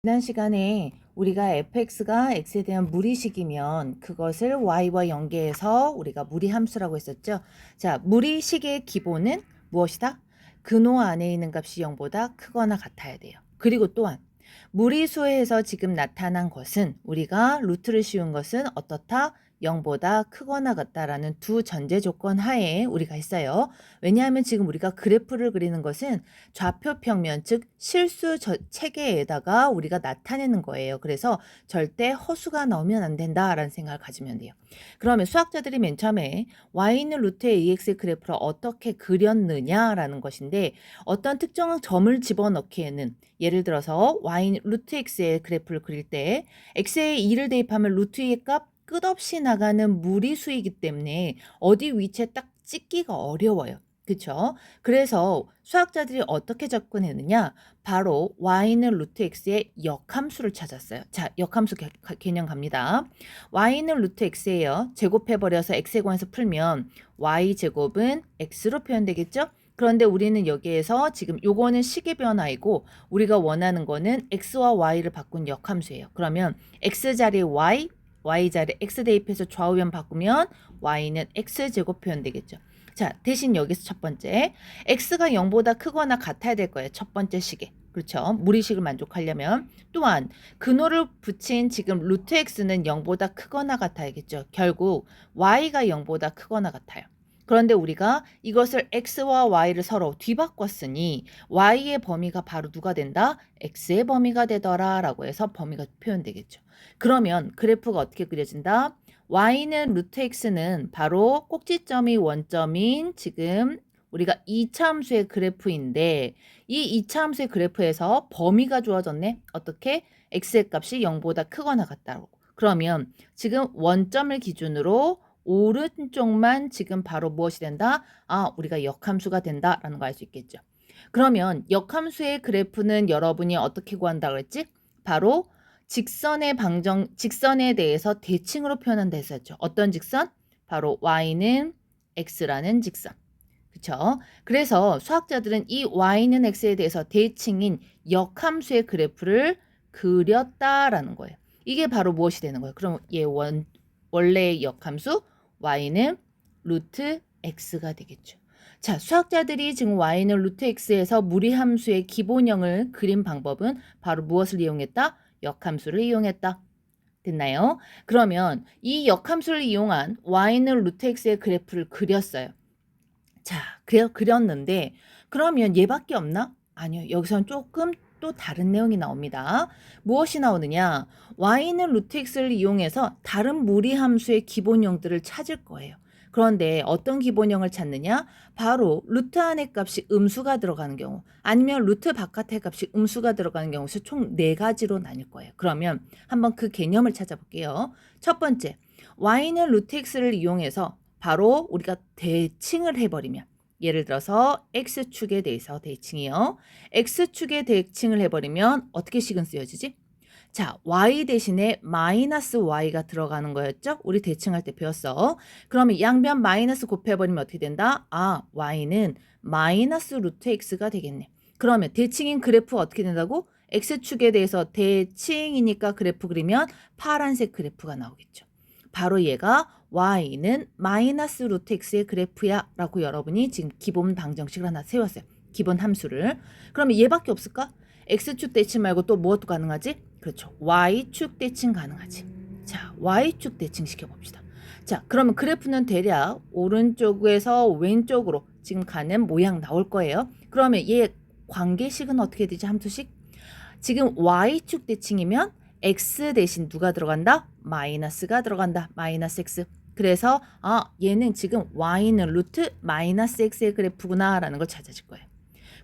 지난 시간에 우리가 fx가 x에 대한 무리식이면 그것을 y와 연계해서 우리가 무리함수라고 했었죠. 자, 무리식의 기본은 무엇이다? 근호 안에 있는 값이 0보다 크거나 같아야 돼요. 그리고 또한 무리수에서 지금 나타난 것은 우리가 루트를 씌운 것은 어떻다? 0보다 크거나 같다라는 두 전제 조건 하에 우리가 했어요. 왜냐하면 지금 우리가 그래프를 그리는 것은 좌표 평면 즉 실수 체계에다가 우리가 나타내는 거예요. 그래서 절대 허수가 나오면 안 된다라는 생각을 가지면 돼요. 그러면 수학자들이 맨 처음에 y는 루트의 ax의 그래프를 어떻게 그렸느냐라는 것인데 어떤 특정한 점을 집어넣기에는 예를 들어서 y 루트 x의 그래프를 그릴 때 x에 2를 대입하면 루트 2의 값 끝없이 나가는 무리수이기 때문에 어디 위치에 딱 찍기가 어려워요. 그쵸? 그래서 수학자들이 어떻게 접근했느냐? 바로 y는 루트 x의 역함수를 찾았어요. 자, 역함수 개념 갑니다. y는 루트 x예요. 제곱해버려서 x에 관해서 풀면 y제곱은 x로 표현되겠죠? 그런데 우리는 여기에서 지금 요거는 식의 변화이고 우리가 원하는 거는 x와 y를 바꾼 역함수예요. 그러면 x 자리에 y 자리에 x 대입해서 좌우변 바꾸면 y는 x제곱 표현되겠죠. 자, 대신 여기서 첫 번째 x가 0보다 크거나 같아야 될 거예요. 첫 번째 식에. 그렇죠? 무리식을 만족하려면 또한 근호를 붙인 지금 루트 x는 0보다 크거나 같아야겠죠. 결국 y가 0보다 크거나 같아요. 그런데 우리가 이것을 x와 y를 서로 뒤바꿨으니 y의 범위가 바로 누가 된다? x의 범위가 되더라 라고 해서 범위가 표현되겠죠. 그러면 그래프가 어떻게 그려진다? y는 루트 x는 바로 꼭지점이 원점인 지금 우리가 2차 함수의 그래프인데 이 2차 함수의 그래프에서 범위가 주어졌네. 어떻게? x의 값이 0보다 크거나 같다고. 그러면 지금 원점을 기준으로 오른쪽만 지금 바로 무엇이 된다? 아, 우리가 역함수가 된다라는 거 알 수 있겠죠. 그러면 역함수의 그래프는 여러분이 어떻게 구한다고 그랬지? 바로 직선에 대해서 대칭으로 표현한다 했었죠. 어떤 직선? 바로 y는 x라는 직선. 그쵸? 그래서 수학자들은 이 y는 x에 대해서 대칭인 역함수의 그래프를 그렸다라는 거예요. 이게 바로 무엇이 되는 거예요? 그럼 얘 원래의 역함수 y는 루트 x가 되겠죠. 자, 수학자들이 지금 y는 루트 x에서 무리함수의 기본형을 그린 방법은 바로 무엇을 이용했다? 역함수를 이용했다. 됐나요? 그러면 이 역함수를 이용한 y는 루트 x의 그래프를 그렸어요. 자, 그렸는데 그러면 얘밖에 없나? 아니요. 여기서는 조금 또 다른 내용이 나옵니다. 무엇이 나오느냐? y는 루트 x를 이용해서 다른 무리함수의 기본형들을 찾을 거예요. 그런데 어떤 기본형을 찾느냐? 바로 루트 안의 값이 음수가 들어가는 경우 아니면 루트 바깥의 값이 음수가 들어가는 경우에서 총 4가지로 나뉠 거예요. 그러면 한번 그 개념을 찾아볼게요. 첫 번째, y는 루트 x를 이용해서 바로 우리가 대칭을 해버리면 예를 들어서 x축에 대해서 대칭이요. x축에 대칭을 해버리면 어떻게 식은 쓰여지지? 자, y 대신에 마이너스 y가 들어가는 거였죠? 우리 대칭할 때 배웠어. 그러면 양변 마이너스 곱해버리면 어떻게 된다? 아, y는 마이너스 루트 x가 되겠네. 그러면 대칭인 그래프 어떻게 된다고? x축에 대해서 대칭이니까 그래프 그리면 파란색 그래프가 나오겠죠. 바로 얘가 y는 마이너스 루트 x의 그래프야 라고 여러분이 지금 기본 방정식을 하나 세웠어요. 기본 함수를. 그러면 얘밖에 없을까? x축 대칭 말고 또 무엇도 가능하지? 그렇죠. y축 대칭 가능하지. 자, y축 대칭 시켜봅시다. 자, 그러면 그래프는 대략 오른쪽에서 왼쪽으로 지금 가는 모양 나올 거예요. 그러면 얘 관계식은 어떻게 되지? 함수식? 지금 y축 대칭이면 x 대신 누가 들어간다? 마이너스가 들어간다. 마이너스 x. 그래서 아, 얘는 지금 y는 루트 마이너스 x의 그래프구나 라는 걸 찾아질 거예요.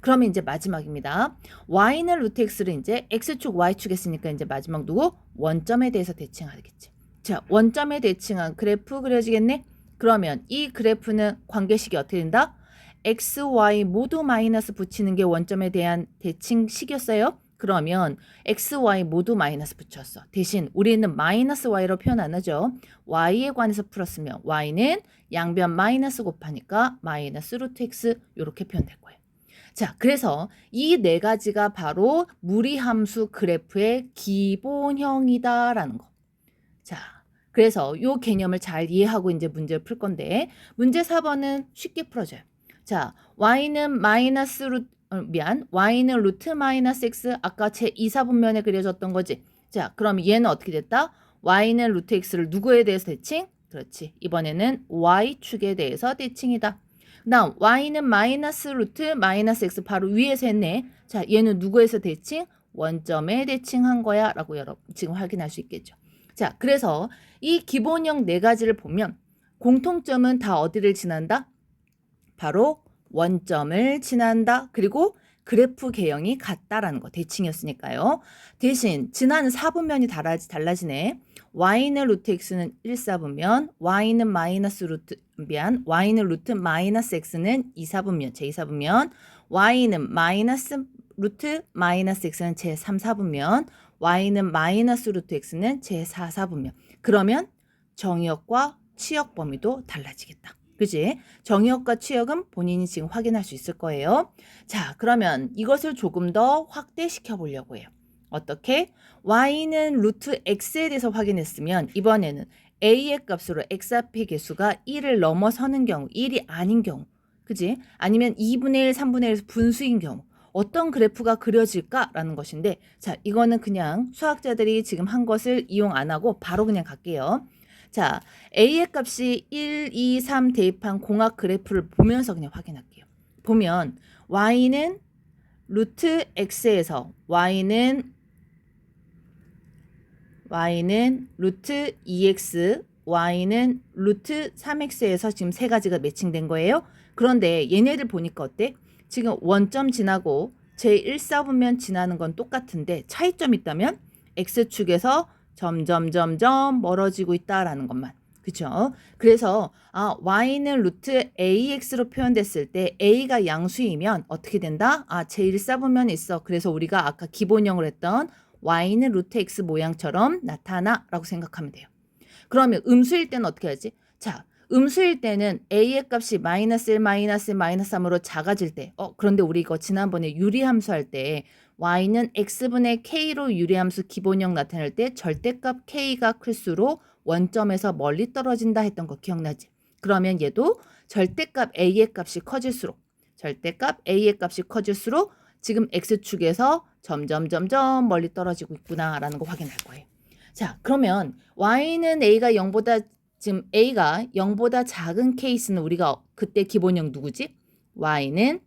그러면 이제 마지막입니다. y는 루트 x를 이제 x축, y축 했으니까 이제 마지막 누구? 원점에 대해서 대칭하겠지. 자, 원점에 대칭한 그래프 그려지겠네? 그러면 이 그래프는 관계식이 어떻게 된다? x, y 모두 마이너스 붙이는 게 원점에 대한 대칭식이었어요. 그러면 x, y 모두 마이너스 붙였어. 대신 우리는 마이너스 y로 표현 안 하죠. y에 관해서 풀었으면 y는 양변 마이너스 곱하니까 마이너스 루트 x 이렇게 표현될 거예요. 자, 그래서 이 네 가지가 바로 무리함수 그래프의 기본형이다라는 거. 자, 그래서 요 개념을 잘 이해하고 이제 문제를 풀 건데, 문제 4번은 쉽게 풀어줘요. 자, y는 y는 루트 마이너스 x, 아까 제 2사분면에 그려졌던 거지. 자, 그럼 얘는 어떻게 됐다? y는 루트 x를 누구에 대해서 대칭? 그렇지. 이번에는 y축에 대해서 대칭이다. 그다음 y는 마이너스 루트 마이너스 x 바로 위에서 했네. 자, 얘는 누구에서 대칭? 원점에 대칭한 거야 라고 여러분 지금 확인할 수 있겠죠. 자, 그래서 이 기본형 네 가지를 보면 공통점은 다 어디를 지난다? 바로 원점을 지난다. 그리고 그래프 개형이 같다라는 거. 대칭이었으니까요. 대신 지나는 4분면이 달라지네. y는 루트 x는 1사분면, y는 루트 마이너스 x는 2사분면, 제2사분면, y는 마이너스 루트 마이너스 x는 제3사분면, y는 마이너스 루트 x는 제4사분면. 그러면 정의역과 치역 범위도 달라지겠다. 그지? 정의역과 치역은 본인이 지금 확인할 수 있을 거예요. 자, 그러면 이것을 조금 더 확대시켜 보려고 해요. 어떻게? y는 루트 x에 대해서 확인했으면 이번에는 a의 값으로 x 앞의 개수가 1을 넘어서는 경우, 1이 아닌 경우, 그지? 아니면 2분의 1, 3분의 1에서 분수인 경우 어떤 그래프가 그려질까라는 것인데, 자, 이거는 그냥 수학자들이 지금 한 것을 이용 안 하고 바로 그냥 갈게요. 자, a의 값이 1, 2, 3 대입한 공학 그래프를 보면서 그냥 확인할게요. 보면 y는 루트 x에서 y는 루트 2x, y는 루트 3x에서 지금 세 가지가 매칭된 거예요. 그런데 얘네들 보니까 어때? 지금 원점 지나고 제1사분면 지나는 건 똑같은데 차이점이 있다면 x축에서 점점 멀어지고 있다라는 것만. 그쵸? 그래서 y는 루트 ax로 표현됐을 때 a가 양수이면 어떻게 된다? 제1사분면에 있어. 그래서 우리가 아까 기본형을 했던 y는 루트 x 모양처럼 나타나라고 생각하면 돼요. 그러면 음수일 때는 어떻게 하지? 자, 음수일 때는 a의 값이 마이너스 1, 마이너스 1, 마이너스 3으로 작아질 때 그런데 우리 이거 지난번에 유리함수 할 때 y는 x분의 k로 유리함수 기본형 나타낼 때 절대값 k가 클수록 원점에서 멀리 떨어진다 했던 거 기억나지? 그러면 얘도 절대값 a의 값이 커질수록 지금 x축에서 점점 멀리 떨어지고 있구나라는 거 확인할 거예요. 자, 그러면 y는 a가 0보다 지금 a가 0보다 작은 케이스는 우리가 그때 기본형 누구지? y는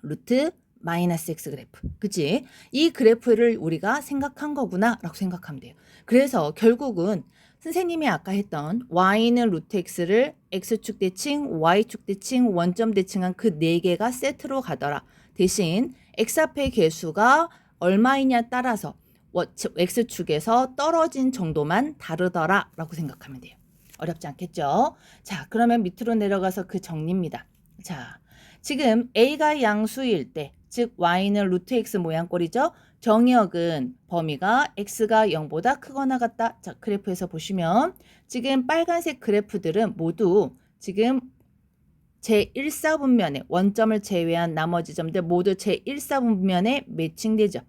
루트 마이너스 x 그래프. 그치? 이 그래프를 우리가 생각한 거구나 라고 생각하면 돼요. 그래서 결국은 선생님이 아까 했던 y는 루트 x를 x축 대칭, y축 대칭, 원점 대칭한 그 네 개가 세트로 가더라. 대신 x 앞의 개수가 얼마이냐 따라서 x축에서 떨어진 정도만 다르더라 라고 생각하면 돼요. 어렵지 않겠죠? 자, 그러면 밑으로 내려가서 그 정리입니다. 자, 지금 a가 양수일 때, 즉 y는 루트 x 모양꼴이죠. 정의역은 범위가 x가 0보다 크거나 같다. 자, 그래프에서 보시면 지금 빨간색 그래프들은 모두 지금 제1사분면에 원점을 제외한 나머지 점들 모두 제1사분면에 매칭되죠.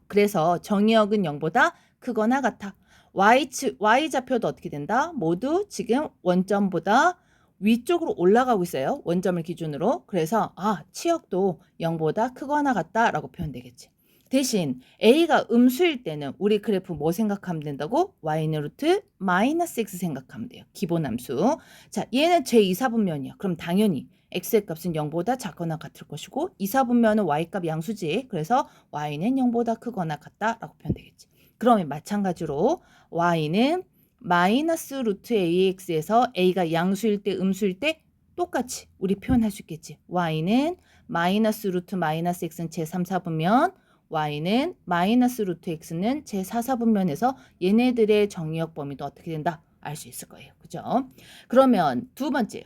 그래서 정의역은 0보다 크거나 같아. y좌표도 어떻게 된다? 모두 지금 원점보다 위쪽으로 올라가고 있어요. 원점을 기준으로. 그래서 치역도 0보다 크거나 같다라고 표현되겠지. 대신 a가 음수일 때는 우리 그래프 뭐 생각하면 된다고? y는 루트 마이너스 x 생각하면 돼요. 기본함수. 자, 얘는 제2사분면이야. 그럼 당연히 x의 값은 0보다 작거나 같을 것이고 2사분면은 y값 양수지. 그래서 y는 0보다 크거나 같다라고 표현되겠지. 그러면 마찬가지로 y는 마이너스 루트 ax에서 a가 양수일 때 음수일 때 똑같이 우리 표현할 수 있겠지. y는 마이너스 루트 마이너스 x는 제3사분면, y는 마이너스 루트 x는 제4사분면에서 얘네들의 정의역 범위도 어떻게 된다? 알 수 있을 거예요. 그죠? 그러면 두 번째요.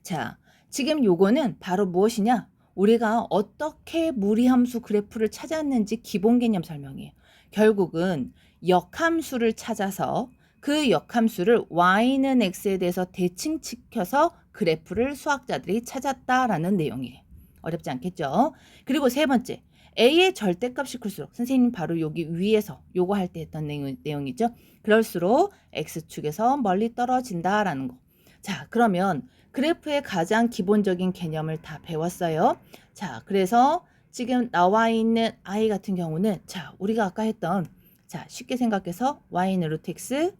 자, 지금 요거는 바로 무엇이냐? 우리가 어떻게 무리함수 그래프를 찾았는지 기본 개념 설명이에요. 결국은 역함수를 찾아서 그 역함수를 y는 x에 대해서 대칭시켜서 그래프를 수학자들이 찾았다라는 내용이에요. 어렵지 않겠죠? 그리고 세 번째, a의 절대값이 클수록 선생님 바로 여기 위에서 요거 할 때 했던 내용이죠. 그럴수록 x축에서 멀리 떨어진다라는 거. 자, 그러면 그래프의 가장 기본적인 개념을 다 배웠어요. 자, 그래서 지금 나와 있는 i 같은 경우는 자, 우리가 아까 했던 자, 쉽게 생각해서 y는 루트 x,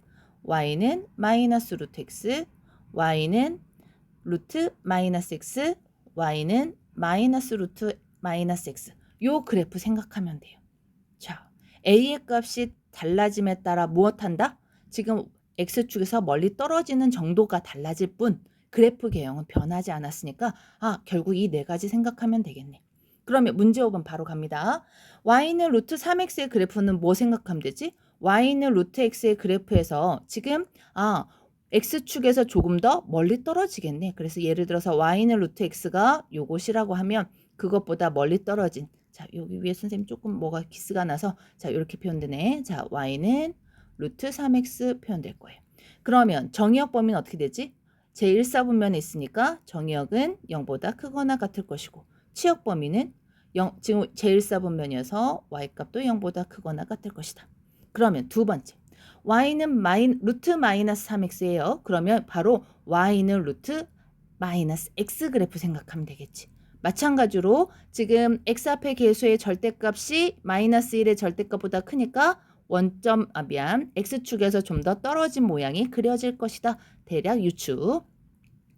y는 마이너스 루트 x, y는 루트 마이너스 x, y는 마이너스 루트 마이너스 x. 요 그래프 생각하면 돼요. 자, a의 값이 달라짐에 따라 무엇한다? 지금 x축에서 멀리 떨어지는 정도가 달라질 뿐 그래프 개형은 변하지 않았으니까 결국 이 네 가지 생각하면 되겠네. 그러면 문제 5번 바로 갑니다. y는 루트 3x의 그래프는 뭐 생각하면 되지? y는 루트 x의 그래프에서 지금 x축에서 조금 더 멀리 떨어지겠네. 그래서 예를 들어서 y는 루트 x가 요것이라고 하면 그것보다 멀리 떨어진 자, 여기 위에 선생님 조금 뭐가 기스가 나서 자, 이렇게 표현되네. 자, y는 루트 3x 표현될 거예요. 그러면 정의역 범위는 어떻게 되지? 제1사분면에 있으니까 정의역은 0보다 크거나 같을 것이고 치역 범위는 지금 제1사분면이어서 y값도 0보다 크거나 같을 것이다. 그러면 두 번째, y는 루트 마이너스 3x예요. 그러면 바로 y는 루트 마이너스 x 그래프 생각하면 되겠지. 마찬가지로 지금 x 앞의 계수의 절대값이 마이너스 1의 절대값보다 크니까 x축에서 좀 더 떨어진 모양이 그려질 것이다. 대략 유추.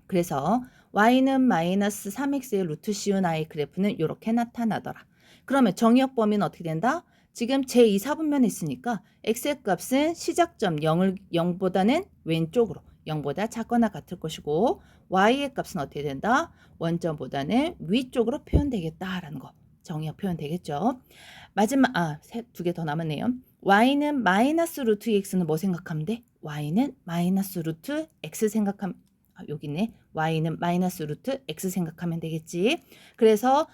그래서 y는 마이너스 3x의 루트 씌운 i 그래프는 이렇게 나타나더라. 그러면 정의역 범위는 어떻게 된다? 지금 제2사분면에 있으니까 x의 값은 시작점 0보다는 왼쪽으로 0보다 작거나 같을 것이고 y의 값은 어떻게 된다? 원점보다는 위쪽으로 표현되겠다라는 거. 정의역 표현되겠죠. 마지막 두 개 더 남았네요. y는 마이너스 루트 x는 뭐 생각하면 돼? y는 마이너스 루트 x 생각하면 여기 있네. y는 마이너스 루트 x 생각하면 되겠지. 그래서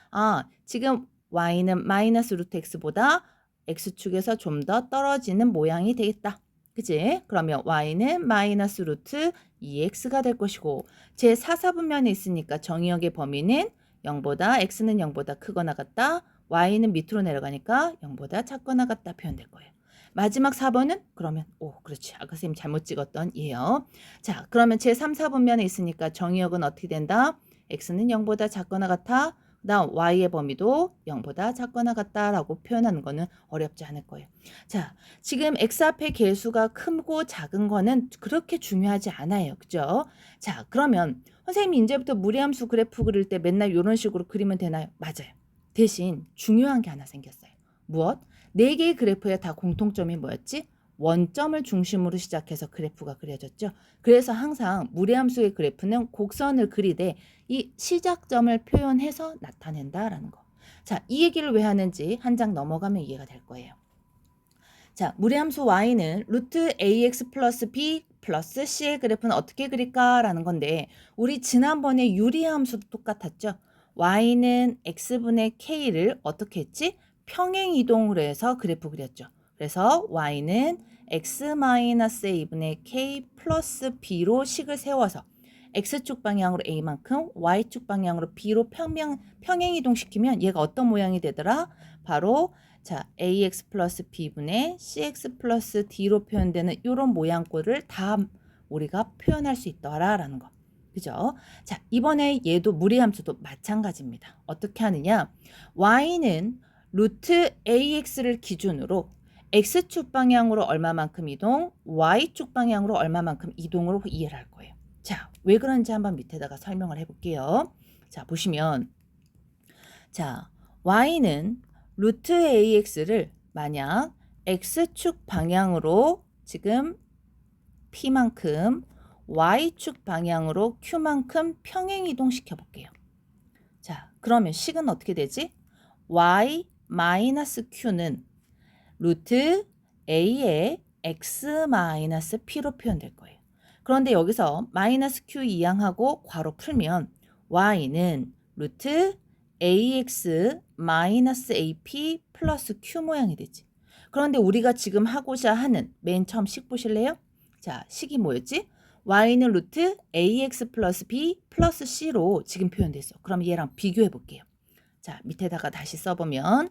지금 y는 마이너스 루트 x보다 x축에서 좀 더 떨어지는 모양이 되겠다. 그치? 그러면 y는 마이너스 루트 2x가 될 것이고 제4사분면에 있으니까 정의역의 범위는 0보다 x는 0보다 크거나 같다. y는 밑으로 내려가니까 0보다 작거나 같다 표현될 거예요. 마지막 4번은 그러면 그렇지. 아까 선생님 잘못 찍었던 예요. 자, 그러면 제3, 4분면에 있으니까 정의역은 어떻게 된다? x는 0보다 작거나 같아. 그다음 y의 범위도 0보다 작거나 같다라고 표현하는 거는 어렵지 않을 거예요. 자, 지금 x 앞의 개수가 크고 작은 거는 그렇게 중요하지 않아요. 그죠? 자, 그러면 선생님이 이제부터 무리함수 그래프 그릴 때 맨날 이런 식으로 그리면 되나요? 맞아요. 대신 중요한 게 하나 생겼어요. 무엇? 4개의 그래프에 다 공통점이 뭐였지? 원점을 중심으로 시작해서 그래프가 그려졌죠. 그래서 항상 무리함수의 그래프는 곡선을 그리되 이 시작점을 표현해서 나타낸다라는 거. 자, 이 얘기를 왜 하는지 한 장 넘어가면 이해가 될 거예요. 자, 무리함수 y는 루트 ax 플러스 b 플러스 c의 그래프는 어떻게 그릴까라는 건데 우리 지난번에 유리함수도 똑같았죠. y는 x분의 k를 어떻게 했지? 평행 이동으로 해서 그래프 그렸죠. 그래서 y는 x-a분의 k 플러스 b로 식을 세워서 x축 방향으로 a만큼 y축 방향으로 b로 평행 이동시키면 얘가 어떤 모양이 되더라? 바로 자, ax 플러스 b분의 cx 플러스 d로 표현되는 이런 모양꼴을 다 우리가 표현할 수 있더라라는 거. 그죠? 자, 이번에 얘도 무리함수도 마찬가지입니다. 어떻게 하느냐? y는 루트 ax를 기준으로 x축 방향으로 얼마만큼 이동, y축 방향으로 얼마만큼 이동으로 이해를 할 거예요. 자, 왜 그런지 한번 밑에다가 설명을 해볼게요. 자, 보시면 자, y는 루트 ax를 만약 x축 방향으로 지금 p만큼 y축 방향으로 q만큼 평행 이동시켜 볼게요. 자, 그러면 식은 어떻게 되지? y 마이너스 q는 루트 a의 x 마이너스 p로 표현될 거예요. 그런데 여기서 마이너스 q 이항하고 괄호 풀면 y는 루트 ax 마이너스 ap 플러스 q 모양이 되지. 그런데 우리가 지금 하고자 하는 맨 처음 식 보실래요? 자, 식이 뭐였지? y는 루트 ax 플러스 b 플러스 c로 지금 표현됐어. 그럼 얘랑 비교해 볼게요. 자, 밑에다가 다시 써보면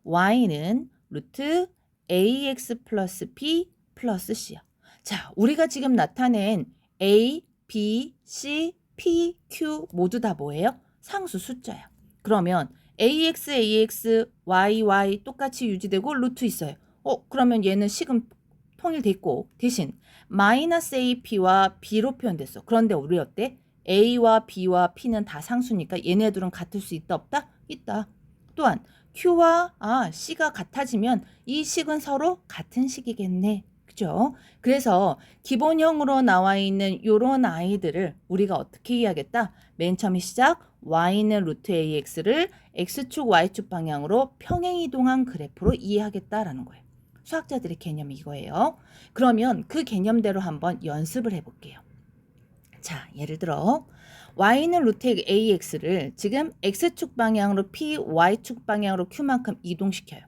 y는 루트 ax 플러스 b 플러스 c야. 자, 우리가 지금 나타낸 a, b, c, p, q 모두 다 뭐예요? 상수 숫자야. 그러면 ax, ax, y 똑같이 유지되고 루트 있어요. 그러면 얘는 식은 통일돼 있고 대신 마이너스 ap와 b로 표현됐어. 그런데 우리 어때? a와 b와 p는 다 상수니까 얘네들은 같을 수 있다 없다? 있다. 또한 q와 c가 같아지면 이 식은 서로 같은 식이겠네. 그죠? 그래서 기본형으로 나와 있는 요런 아이들을 우리가 어떻게 이해하겠다? 맨 처음에 시작 y는 루트 ax를 x축 y축 방향으로 평행이동한 그래프로 이해하겠다라는 거예요. 수학자들의 개념이 이거예요. 그러면 그 개념대로 한번 연습을 해볼게요. 자, 예를 들어 y는 루트 ax를 지금 x축 방향으로 p, y축 방향으로 q만큼 이동시켜요.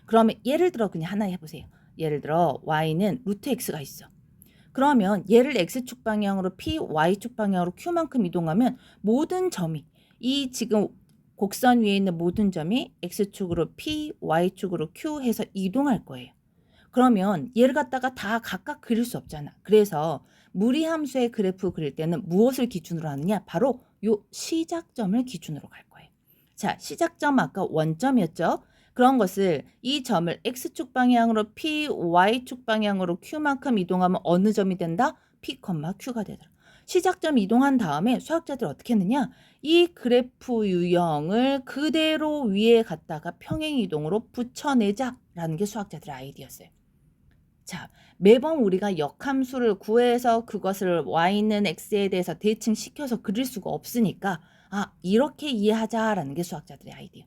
그러면 예를 들어 그냥 하나 해보세요. 예를 들어 y는 루트 x가 있어. 그러면 얘를 x축 방향으로 p, y축 방향으로 q만큼 이동하면 모든 점이 이 지금 곡선 위에 있는 모든 점이 x축으로 p, y축으로 q 해서 이동할 거예요. 그러면 얘를 갖다가 다 각각 그릴 수 없잖아. 그래서 무리함수의 그래프 그릴 때는 무엇을 기준으로 하느냐? 바로 요 시작점을 기준으로 갈 거예요. 자, 시작점 아까 원점이었죠? 그런 것을 이 점을 x축 방향으로 p, y축 방향으로 q만큼 이동하면 어느 점이 된다? p, q가 되더라. 시작점 이동한 다음에 수학자들 어떻게 했느냐? 이 그래프 유형을 그대로 위에 갖다가 평행 이동으로 붙여내자라는 게 수학자들의 아이디어였어요. 자, 매번 우리가 역함수를 구해서 그것을 y는 x에 대해서 대칭시켜서 그릴 수가 없으니까 이렇게 이해하자라는 게 수학자들의 아이디어.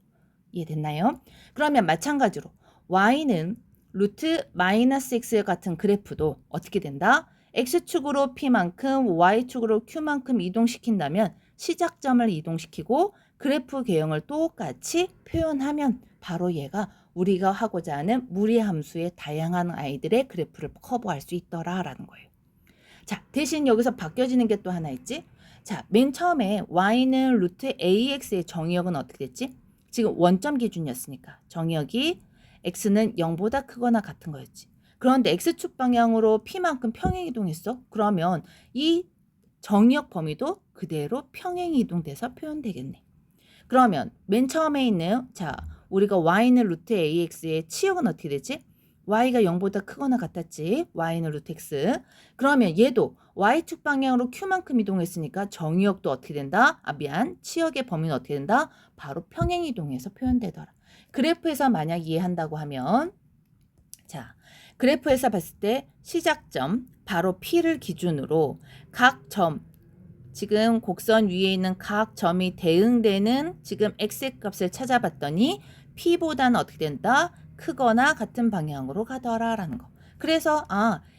이해됐나요? 그러면 마찬가지로 y는 루트 마이너스 x 같은 그래프도 어떻게 된다? x축으로 p만큼 y축으로 q만큼 이동시킨다면 시작점을 이동시키고 그래프 개형을 똑같이 표현하면 바로 얘가 우리가 하고자 하는 무리함수의 다양한 아이들의 그래프를 커버할 수 있더라라는 거예요. 자, 대신 여기서 바뀌어지는 게 또 하나 있지? 자, 맨 처음에 y는 루트 ax의 정의역은 어떻게 됐지? 지금 원점 기준이었으니까 정의역이 x는 0보다 크거나 같은 거였지. 그런데 x축 방향으로 p만큼 평행이동했어? 그러면 이 정의역 범위도 그대로 평행이동돼서 표현되겠네. 그러면 맨 처음에 있는 우리가 y는 루트 ax의 치역은 어떻게 되지? y가 0보다 크거나 같았지. y는 루트 x. 그러면 얘도 y축 방향으로 q만큼 이동했으니까 정의역도 어떻게 된다? 치역의 범위는 어떻게 된다? 바로 평행이동해서 표현되더라. 그래프에서 만약 이해한다고 하면 그래프에서 봤을 때 시작점 바로 P를 기준으로 각 점 지금 곡선 위에 있는 각 점이 대응되는 지금 x의 값을 찾아봤더니 p보다는 어떻게 된다? 크거나 같은 방향으로 가더라라는 거. 그래서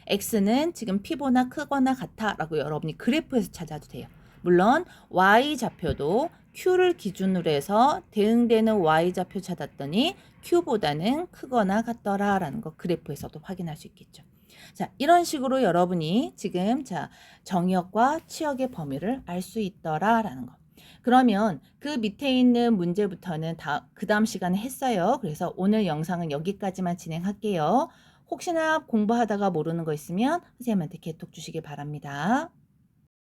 x는 지금 p보다 크거나 같아라고 여러분이 그래프에서 찾아도 돼요. 물론 y좌표도 q를 기준으로 해서 대응되는 y좌표 찾았더니 q보다는 크거나 같더라라는 거 그래프에서도 확인할 수 있겠죠. 자, 이런 식으로 여러분이 지금 정의역과 치역의 범위를 알 수 있더라라는 거. 그러면 그 밑에 있는 문제부터는 그 다음 시간에 했어요. 그래서 오늘 영상은 여기까지만 진행할게요. 혹시나 공부하다가 모르는 거 있으면 선생님한테 개톡 주시기 바랍니다.